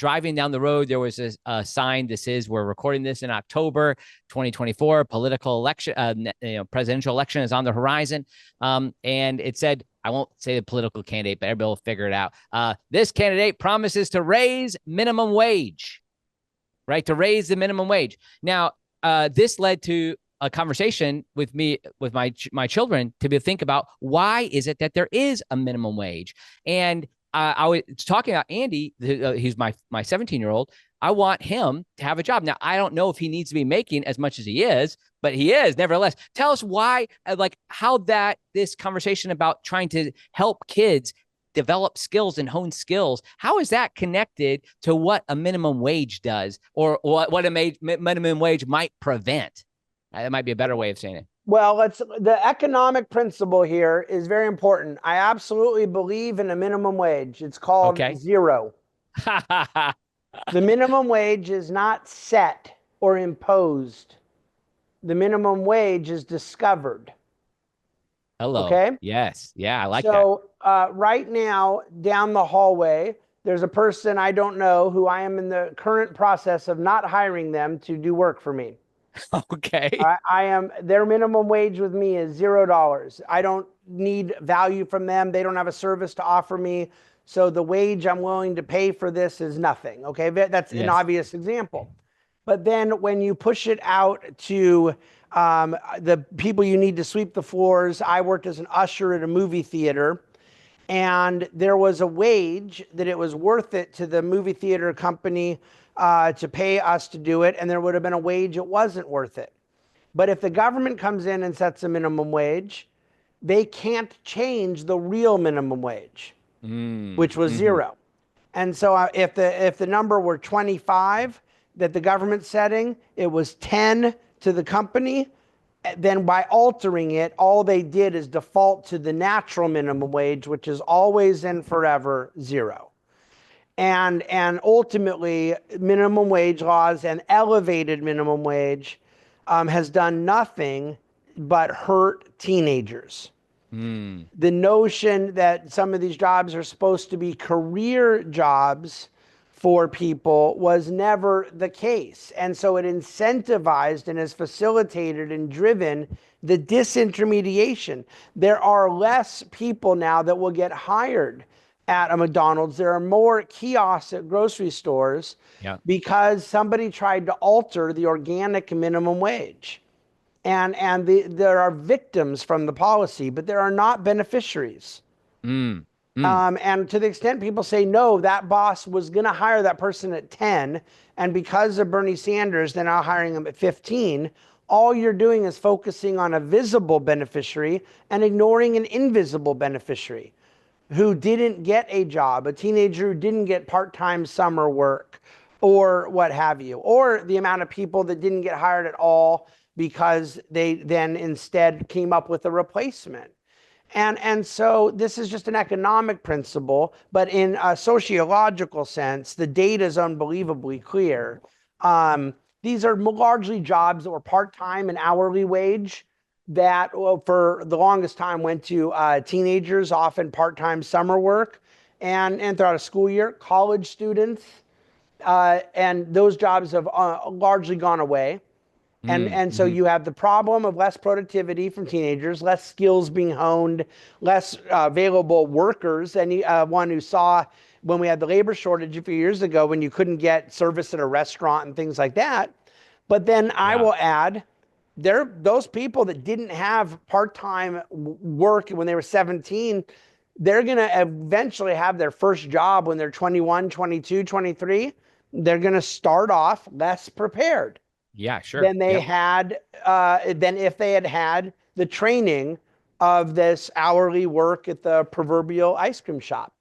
driving down the road, there was a sign. We're recording this in October 2024. Political election, presidential election is on the horizon. And it said, I won't say the political candidate, but everybody will figure it out. This candidate promises to raise minimum wage, right? To raise the minimum wage. Now, this led to a conversation with my children to think about why is it that there is a minimum wage. And I was talking about Andy, he's my 17-year-old. I want him to have a job. Now, I don't know if he needs to be making as much as he is, but he is nevertheless. Tell us why, like how this conversation about trying to help kids develop skills and hone skills, how is that connected to what a minimum wage does, or what a minimum wage might prevent? That might be a better way of saying it. Well, the economic principle here is very important. I absolutely believe in a minimum wage. It's called zero. The minimum wage is not set or imposed. The minimum wage is discovered. Hello. Okay. Yes. Yeah, I like that. So right now, down the hallway, there's a person I don't know who I am in the current process of not hiring them to do work for me. Okay. Their minimum wage with me is $0. I don't need value from them. They don't have a service to offer me. So the wage I'm willing to pay for this is nothing. Okay. That's an obvious example. But then when you push it out to the people you need to sweep the floors, I worked as an usher at a movie theater, and there was a wage that it was worth it to the movie theater company to pay us to do it, and there would have been a wage it wasn't worth it. But if the government comes in and sets a minimum wage, they can't change the real minimum wage, which was zero. And so if the number were 25 that the government's setting, it was 10 to the company. Then by altering it, all they did is default to the natural minimum wage, which is always and forever zero. And ultimately, minimum wage laws and elevated minimum wage has done nothing but hurt teenagers. The notion that some of these jobs are supposed to be career jobs for people was never the case. And so it incentivized and has facilitated and driven the disintermediation. There are less people now that will get hired at a McDonald's. There are more kiosks at grocery stores because somebody tried to alter the organic minimum wage. And there are victims from the policy, but there are not beneficiaries. And to the extent people say, no, that boss was going to hire that person at 10, and because of Bernie Sanders, they're now hiring him at 15, all you're doing is focusing on a visible beneficiary and ignoring an invisible beneficiary who didn't get a job, a teenager who didn't get part-time summer work or what have you, or the amount of people that didn't get hired at all because they then instead came up with a replacement. And so this is just an economic principle, but in a sociological sense, the data is unbelievably clear. These are largely jobs that were part-time and hourly wage that for the longest time went to teenagers, often part-time summer work, and throughout a school year, college students, and those jobs have largely gone away. And so you have the problem of less productivity from teenagers, less skills being honed, less available workers. Anyone who saw when we had the labor shortage a few years ago, when you couldn't get service at a restaurant and things like that. But then I will add, those people that didn't have part-time work when they were 17, they're going to eventually have their first job when they're 21, 22, 23. They're going to start off less prepared. Yeah, sure. Than they had, than if they had had the training of this hourly work at the proverbial ice cream shop.